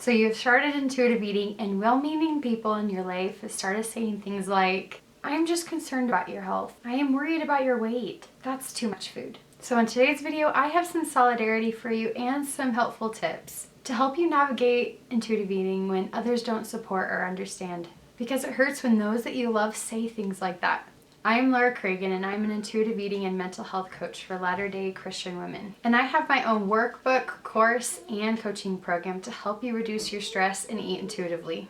So you've started intuitive eating, and well-meaning people in your life have started saying things like, I'm just concerned about your health. I am worried about your weight. That's too much food. So in today's video, I have some solidarity for you and some helpful tips to help you navigate intuitive eating when others don't support or understand. Because it hurts when those that you love say things like that. I'm Laura Cragun, and I'm an intuitive eating and mental health coach for Latter-day Christian women. And I have my own workbook, course, and coaching program to help you reduce your stress and eat intuitively.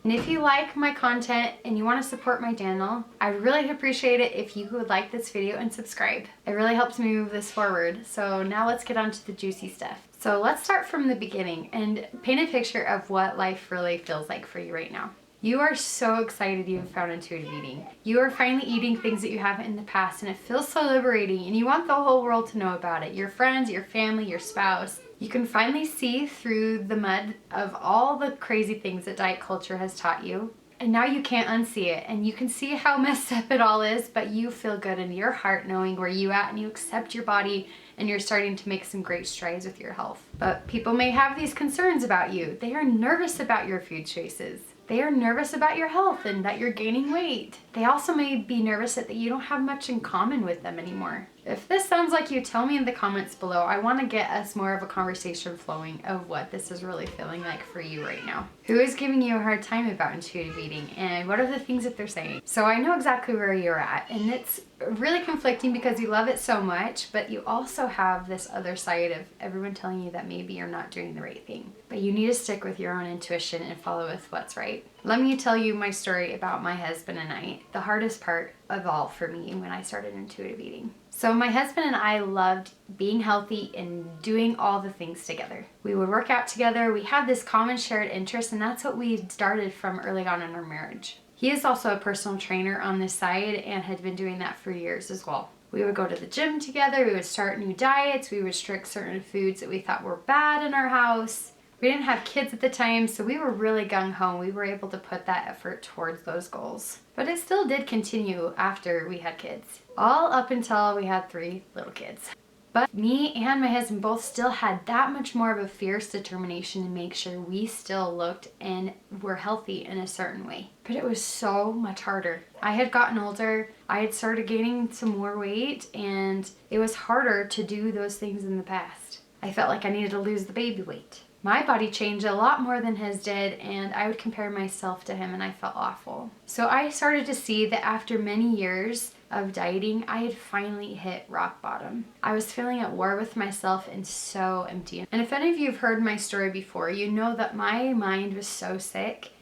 And if you like my content and you want to support my channel, I'd really appreciate it if you would like this video and subscribe. It really helps me move this forward. So now let's get on to the juicy stuff. So let's start from the beginning and paint a picture of what life really feels like for you right now. You are so excited you have found intuitive eating. You are finally eating things that you haven't in the past, and it feels so liberating, and you want the whole world to know about it. Your friends, your family, your spouse. You can finally see through the mud of all the crazy things that diet culture has taught you. And now you can't unsee it, and you can see how messed up it all is, but you feel good in your heart knowing where you at, and you accept your body, and you're starting to make some great strides with your health. But people may have these concerns about you. They are nervous about your food choices. They are nervous about your health and that you're gaining weight. They also may be nervous that you don't have much in common with them anymore. If this sounds like you, tell me in the comments below. I want to get us more of a conversation flowing of what this is really feeling like for you right now. Who is giving you a hard time about intuitive eating, and what are the things that they're saying? So I know exactly where you're at, and it's really conflicting because you love it so much, but you also have this other side of everyone telling you that maybe you're not doing the right thing. But you need to stick with your own intuition and follow with what's right. Let me tell you my story about my husband and I, the hardest part of all for me when I started intuitive eating. So my husband and I loved being healthy and doing all the things together. We would work out together. We had this common shared interest, and that's what we started from early on in our marriage. He is also a personal trainer on this side and had been doing that for years as well. We would go to the gym together. We would start new diets. We would restrict certain foods that we thought were bad in our house. We didn't have kids at the time, so we were really gung-ho. We were able to put that effort towards those goals. But it still did continue after we had kids, all up until we had 3 little kids. But me and my husband both still had that much more of a fierce determination to make sure we still looked and were healthy in a certain way. But it was so much harder. I had gotten older, I had started gaining some more weight, and it was harder to do those things in the past. I felt like I needed to lose the baby weight. My body changed a lot more than his did, and I would compare myself to him, and I felt awful. So I started to see that after many years of dieting, I had finally hit rock bottom. I was feeling at war with myself and so empty. And if any of you have heard my story before, you know that my mind was so sick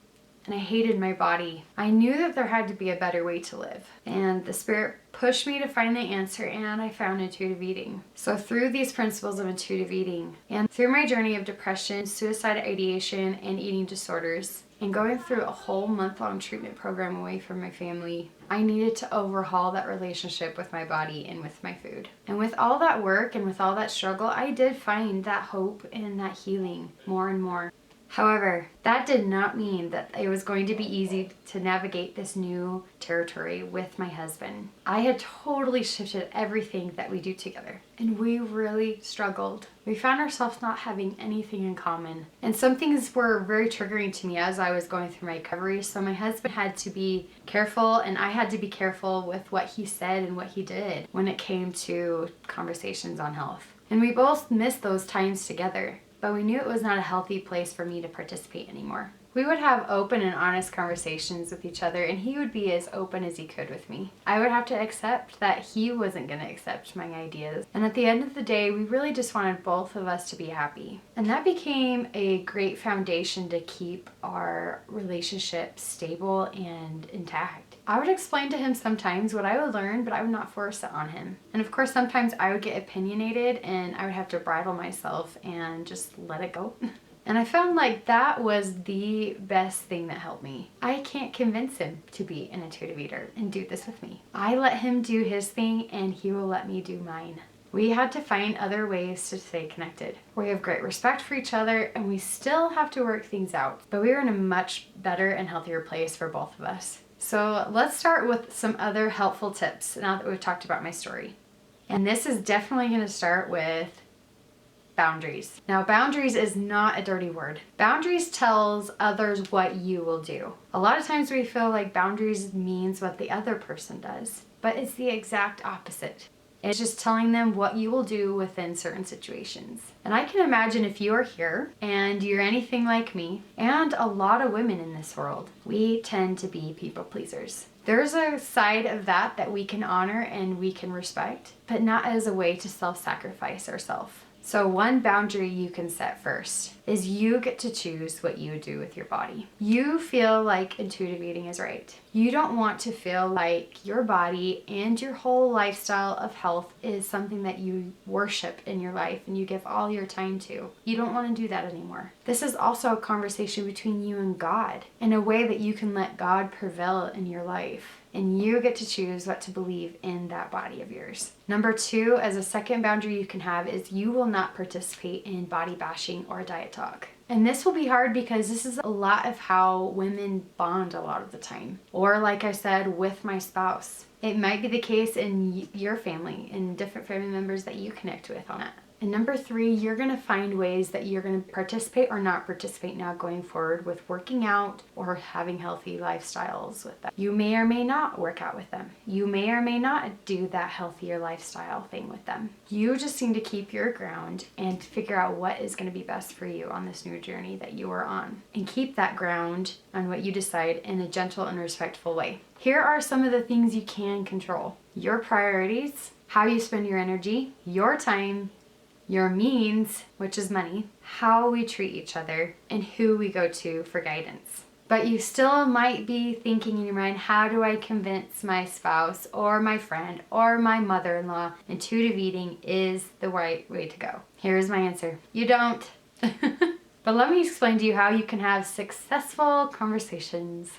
and I hated my body. I knew that there had to be a better way to live. And the Spirit pushed me to find the answer, and I found intuitive eating. So through these principles of intuitive eating, and through my journey of depression, suicide ideation, and eating disorders, and going through a whole month-long treatment program away from my family, I needed to overhaul that relationship with my body and with my food. And with all that work and with all that struggle, I did find that hope and that healing more and more. However, that did not mean that it was going to be easy to navigate this new territory with my husband. I had totally shifted everything that we do together, and we really struggled. We found ourselves not having anything in common, and some things were very triggering to me as I was going through my recovery, so my husband had to be careful, and I had to be careful with what he said and what he did when it came to conversations on health. And we both missed those times together. But we knew it was not a healthy place for me to participate anymore. We would have open and honest conversations with each other, and he would be as open as he could with me. I would have to accept that he wasn't going to accept my ideas. And at the end of the day, we really just wanted both of us to be happy. And that became a great foundation to keep our relationship stable and intact. I would explain to him sometimes what I would learn, but I would not force it on him. And of course, sometimes I would get opinionated and I would have to bridle myself and just let it go. And I found like that was the best thing that helped me. I can't convince him to be an intuitive eater and do this with me. I let him do his thing and he will let me do mine. We had to find other ways to stay connected. We have great respect for each other, and we still have to work things out, but we are in a much better and healthier place for both of us. So let's start with some other helpful tips now that we've talked about my story. And this is definitely going to start with boundaries. Now, boundaries is not a dirty word. Boundaries tells others what you will do. A lot of times we feel like boundaries means what the other person does, but it's the exact opposite. It's just telling them what you will do within certain situations. And I can imagine if you are here and you're anything like me, and a lot of women in this world, we tend to be people pleasers. There's a side of that we can honor and we can respect, but not as a way to self-sacrifice ourselves. So one boundary you can set first is you get to choose what you do with your body. You feel like intuitive eating is right. You don't want to feel like your body and your whole lifestyle of health is something that you worship in your life and you give all your time to. You don't want to do that anymore. This is also a conversation between you and God in a way that you can let God prevail in your life. And you get to choose what to believe in that body of yours. Number 2, as a second boundary you can have, is you will not participate in body bashing or diet talk. And this will be hard because this is a lot of how women bond a lot of the time. Or like I said, with my spouse. It might be the case in your family and different family members that you connect with on that. And number 3, you're going to find ways that you're going to participate or not participate now going forward with working out or having healthy lifestyles with them. You may or may not work out with them. You may or may not do that healthier lifestyle thing with them. You just need to keep your ground and figure out what is going to be best for you on this new journey that you are on. And keep that ground on what you decide in a gentle and respectful way. Here are some of the things you can control. Your priorities, how you spend your energy, your time, your means, which is money, how we treat each other, and who we go to for guidance. But you still might be thinking in your mind, how do I convince my spouse or my friend or my mother-in-law intuitive eating is the right way to go? Here's my answer. You don't. But let me explain to you how you can have successful conversations.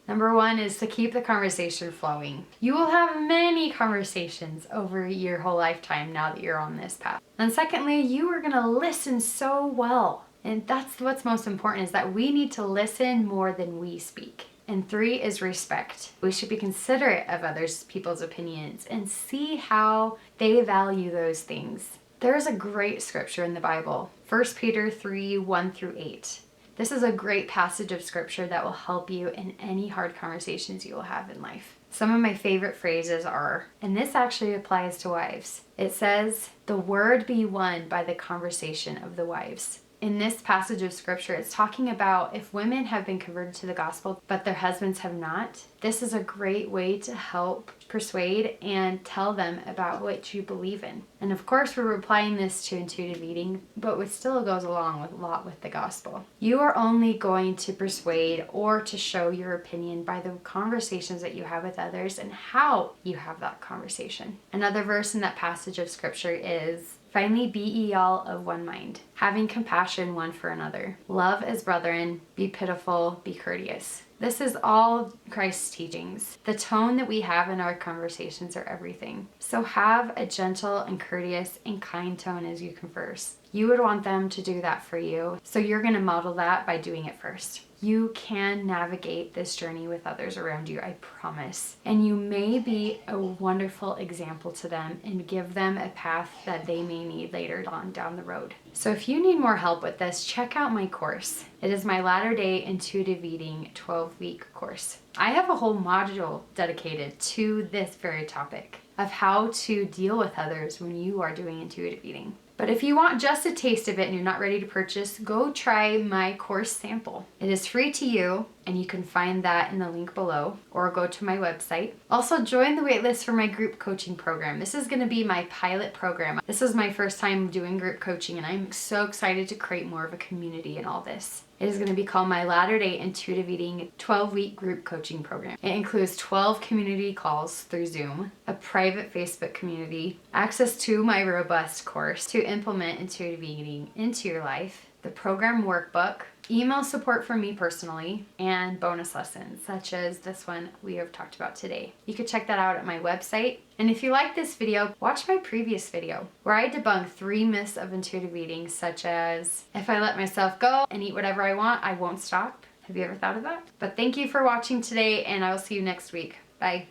Number 1 is to keep the conversation flowing. You will have many conversations over your whole lifetime now that you're on this path. And secondly, you are going to listen so well. And that's what's most important, is that we need to listen more than we speak. And 3 is respect. We should be considerate of others people's opinions and see how they value those things. There's a great scripture in the Bible, 1 Peter 3, 1-8. This is a great passage of scripture that will help you in any hard conversations you will have in life. Some of my favorite phrases are, and this actually applies to wives. It says, "The word be won by the conversation of the wives." In this passage of scripture, it's talking about if women have been converted to the gospel, but their husbands have not, this is a great way to help persuade and tell them about what you believe in. And of course, we're applying this to intuitive eating, but it still goes along with a lot with the gospel. You are only going to persuade or to show your opinion by the conversations that you have with others and how you have that conversation. Another verse in that passage of scripture is, "Finally, be ye all of one mind, having compassion one for another. Love as brethren, be pitiful, be courteous." This is all Christ's teachings. The tone that we have in our conversations are everything. So have a gentle and courteous and kind tone as you converse. You would want them to do that for you. So you're going to model that by doing it first. You can navigate this journey with others around you, I promise. And you may be a wonderful example to them and give them a path that they may need later on down the road. So if you need more help with this, check out my course. It is my Latter-day Intuitive Eating 12-week course. I have a whole module dedicated to this very topic of how to deal with others when you are doing intuitive eating. But if you want just a taste of it and you're not ready to purchase, go try my course sample. It is free to you, and you can find that in the link below, or go to my website. Also, join the waitlist for my group coaching program. This is going to be my pilot program. This is my first time doing group coaching, and I'm so excited to create more of a community in all this. It is going to be called my Latter-day Intuitive Eating 12-week group coaching program. It includes 12 community calls through Zoom, a private Facebook community, access to my robust course to implement intuitive eating into your life, the program workbook, email support from me personally, and bonus lessons such as this one we have talked about today. You can check that out at my website. And if you like this video, watch my previous video where I debunk 3 myths of intuitive eating, such as if I let myself go and eat whatever I want, I won't stop. Have you ever thought of that? But thank you for watching today, and I will see you next week. Bye.